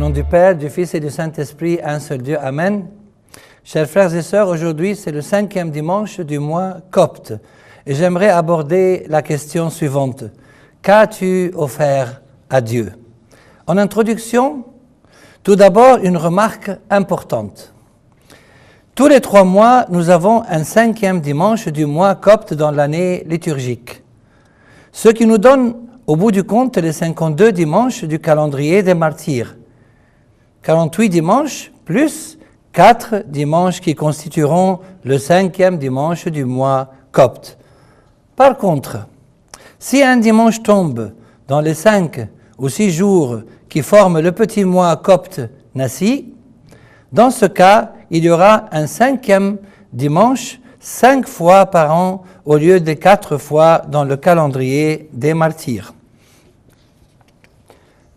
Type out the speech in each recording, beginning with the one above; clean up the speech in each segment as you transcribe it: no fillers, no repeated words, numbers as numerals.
nom du Père, du Fils et du Saint-Esprit, un seul Dieu. Amen. Chers frères et sœurs, aujourd'hui c'est le 5e dimanche du mois copte. Et j'aimerais aborder la question suivante. Qu'as-tu offert à Dieu? En introduction, tout d'abord une remarque importante. Tous les 3 mois, nous avons un 5e dimanche du mois copte dans l'année liturgique. Ce qui nous donne au bout du compte les 52 dimanches du calendrier des martyrs. 48 dimanches plus 4 dimanches qui constitueront le 5e dimanche du mois copte. Par contre, si un dimanche tombe dans les 5 ou 6 jours qui forment le petit mois copte Nassi, dans ce cas, il y aura un 5e dimanche 5 fois par an au lieu de 4 fois dans le calendrier des martyrs.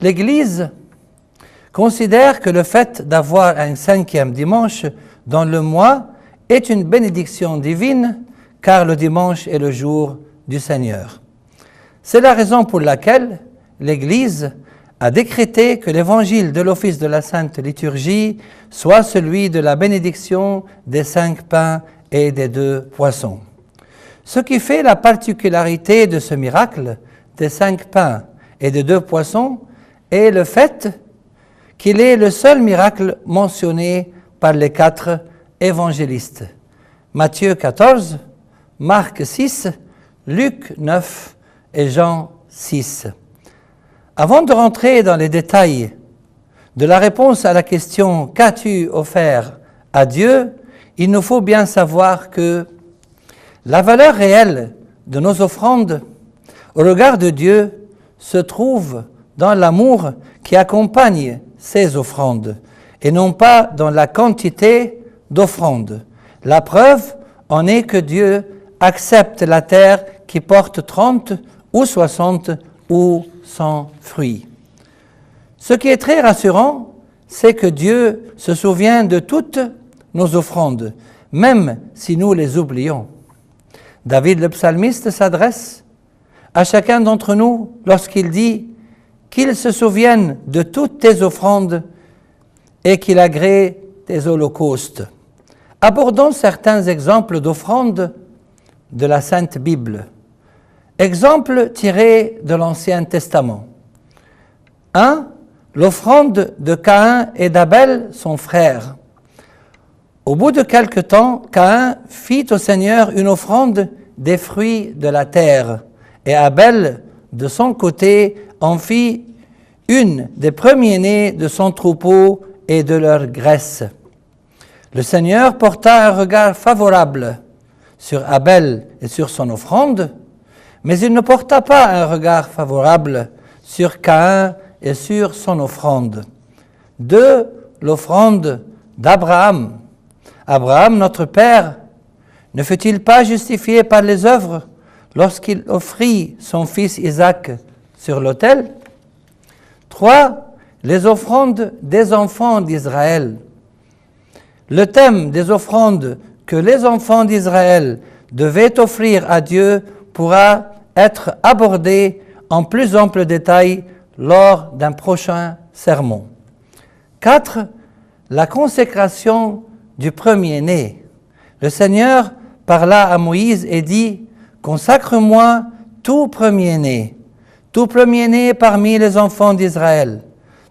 L'Église considère que le fait d'avoir un 5e dimanche dans le mois est une bénédiction divine, car le dimanche est le jour du Seigneur. C'est la raison pour laquelle l'Église a décrété que l'évangile de l'office de la Sainte Liturgie soit celui de la bénédiction des 5 pains et des 2 poissons. Ce qui fait la particularité de ce miracle des 5 pains et des 2 poissons est le fait qu'il est le seul miracle mentionné par les 4 évangélistes. Matthieu 14, Marc 6, Luc 9 et Jean 6. Avant de rentrer dans les détails de la réponse à la question « Qu'as-tu offert à Dieu ?», il nous faut bien savoir que la valeur réelle de nos offrandes au regard de Dieu se trouve dans l'amour qui accompagne ces offrandes, et non pas dans la quantité d'offrandes. La preuve en est que Dieu accepte la terre qui porte 30 ou 60 ou 100 fruits. Ce qui est très rassurant, c'est que Dieu se souvient de toutes nos offrandes, même si nous les oublions. David le psalmiste s'adresse à chacun d'entre nous lorsqu'il dit qu'il se souvienne de toutes tes offrandes et qu'il agrée tes holocaustes. Abordons certains exemples d'offrandes de la Sainte Bible. Exemple tiré de l'Ancien Testament. 1. L'offrande de Caïn et d'Abel, son frère. Au bout de quelque temps, Caïn fit au Seigneur une offrande des fruits de la terre, et Abel, de son côté, en fit une des premiers-nés de son troupeau et de leur graisse. Le Seigneur porta un regard favorable sur Abel et sur son offrande, mais il ne porta pas un regard favorable sur Caïn et sur son offrande. 2. L'offrande d'Abraham. Abraham, notre Père, ne fut-il pas justifié par les œuvres lorsqu'il offrit son fils Isaac sur l'autel? 3. Les offrandes des enfants d'Israël. Le thème des offrandes que les enfants d'Israël devaient offrir à Dieu pourra être abordé en plus ample détail lors d'un prochain sermon. 4. La consécration du premier-né. Le Seigneur parla à Moïse et dit « Consacre-moi tout premier-né, tout premier-né parmi les enfants d'Israël,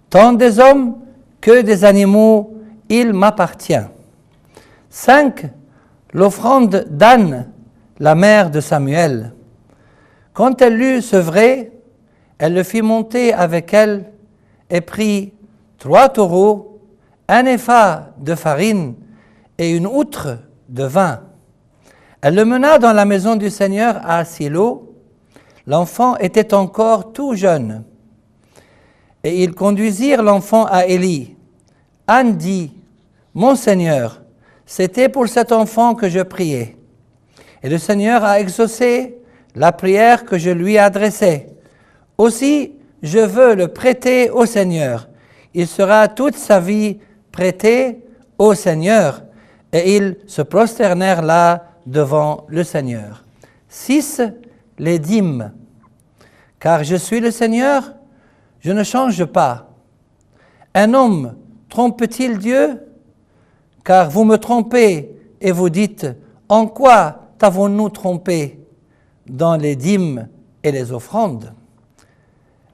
tant des hommes que des animaux, il m'appartient. » 5. L'offrande d'Anne, la mère de Samuel. Quand elle l'eut sevré, elle le fit monter avec elle et prit 3 taureaux, 1 épha de farine et une outre de vin. Elle le mena dans la maison du Seigneur à Silo. L'enfant était encore tout jeune. Et ils conduisirent l'enfant à Élie. Anne dit, « Mon Seigneur, c'était pour cet enfant que je priais. Et le Seigneur a exaucé la prière que je lui adressais. Aussi, je veux le prêter au Seigneur. Il sera toute sa vie prêté au Seigneur. » Et ils se prosternèrent là devant le Seigneur. 6. Les dîmes. Car je suis le Seigneur, je ne change pas. Un homme trompe-t-il Dieu? Car vous me trompez et vous dites, en quoi t'avons-nous trompé? Dans les dîmes et les offrandes.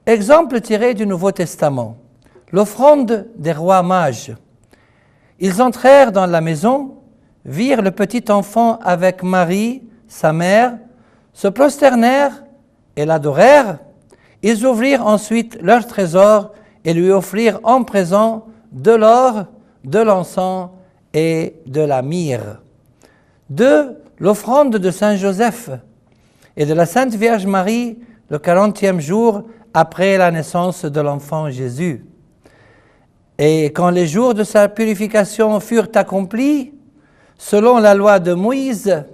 Exemple tiré du Nouveau Testament, l'offrande des rois mages. Ils entrèrent dans la maison, virent le petit enfant avec Marie, sa mère, se prosternèrent et l'adorèrent. Ils ouvrirent ensuite leur trésor et lui offrirent en présent de l'or, de l'encens et de la myrrhe. 2. L'offrande de Saint Joseph et de la Sainte Vierge Marie le 40e jour après la naissance de l'enfant Jésus. Et quand les jours de sa purification furent accomplis, selon la loi de Moïse,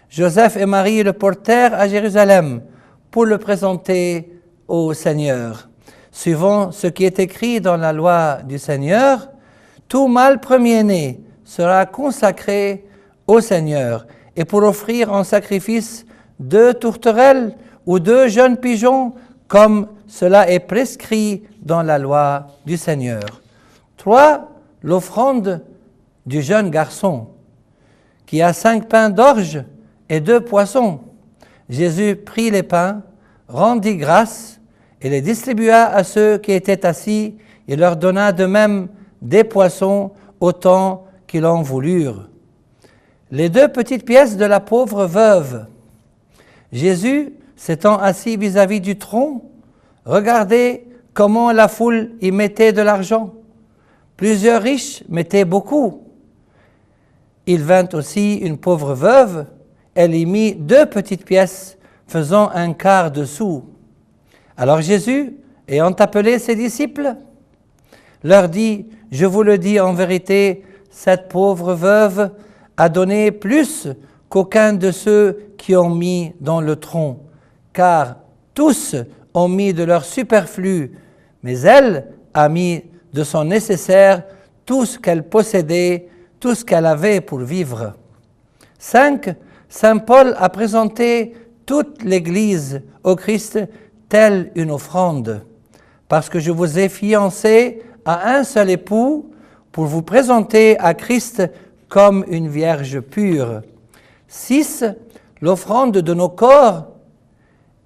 Joseph et Marie le portèrent à Jérusalem pour le présenter au Seigneur. Suivant ce qui est écrit dans la loi du Seigneur, tout mâle premier-né sera consacré au Seigneur, et pour offrir en sacrifice 2 tourterelles ou 2 jeunes pigeons, comme cela est prescrit dans la loi du Seigneur. 3. L'offrande du jeune garçon, qui a 5 pains d'orge et 2 poissons. Jésus prit les pains, rendit grâce et les distribua à ceux qui étaient assis, et leur donna de même des poissons autant qu'ils en voulurent. Les 2 petites pièces de la pauvre veuve. Jésus, s'étant assis vis-à-vis du tronc, regardait comment la foule y mettait de l'argent. Plusieurs riches mettaient beaucoup. Il vint aussi une pauvre veuve, elle y mit 2 petites pièces, faisant un quart de sou. Alors Jésus, ayant appelé ses disciples, leur dit, je vous le dis en vérité, cette pauvre veuve a donné plus qu'aucun de ceux qui ont mis dans le tronc, car tous ont mis de leur superflu, mais elle a mis de son nécessaire tout ce qu'elle possédait, tout ce qu'elle avait pour vivre. 5. Saint Paul a présenté toute l'Église au Christ telle une offrande, parce que je vous ai fiancés à un seul époux pour vous présenter à Christ comme une vierge pure. 6. L'offrande de nos corps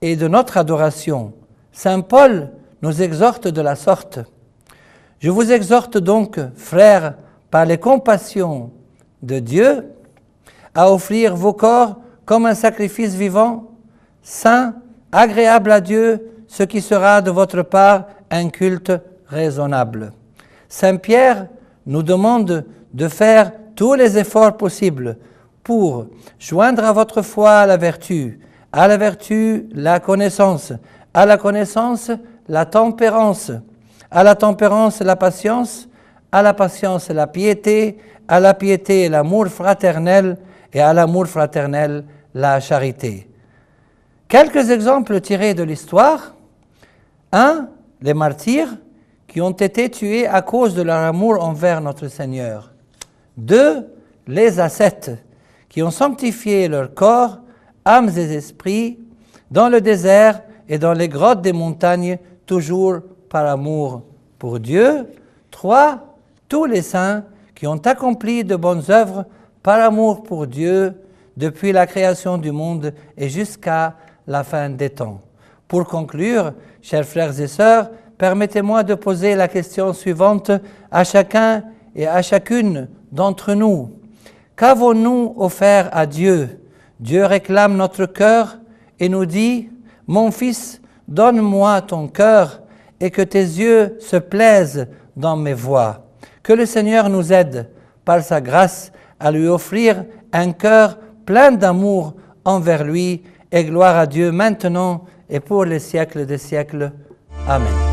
et de notre adoration. Saint Paul nous exhorte de la sorte. Je vous exhorte donc, frères, par les compassions de Dieu, à offrir vos corps comme un sacrifice vivant, saint, agréable à Dieu, ce qui sera de votre part un culte raisonnable. Saint Pierre nous demande de faire tous les efforts possibles pour joindre à votre foi la vertu, à la vertu la connaissance, à la connaissance la tempérance, à la tempérance la patience, à la patience la piété, à la piété l'amour fraternel et à l'amour fraternel la charité. Quelques exemples tirés de l'histoire. 1. Les martyrs qui ont été tués à cause de leur amour envers notre Seigneur. 2. Les ascètes qui ont sanctifié leur corps, âmes et esprits dans le désert et dans les grottes des montagnes, toujours par amour pour Dieu. 3. Tous les saints qui ont accompli de bonnes œuvres par amour pour Dieu depuis la création du monde et jusqu'à la fin des temps. Pour conclure, chers frères et sœurs, permettez-moi de poser la question suivante à chacun et à chacune d'entre nous. Qu'avons-nous offert à Dieu? Dieu réclame notre cœur et nous dit, « Mon fils, donne-moi ton cœur et que tes yeux se plaisent dans mes voies. » Que le Seigneur nous aide, par sa grâce, à lui offrir un cœur plein d'amour envers lui, et gloire à Dieu maintenant et pour les siècles des siècles. Amen.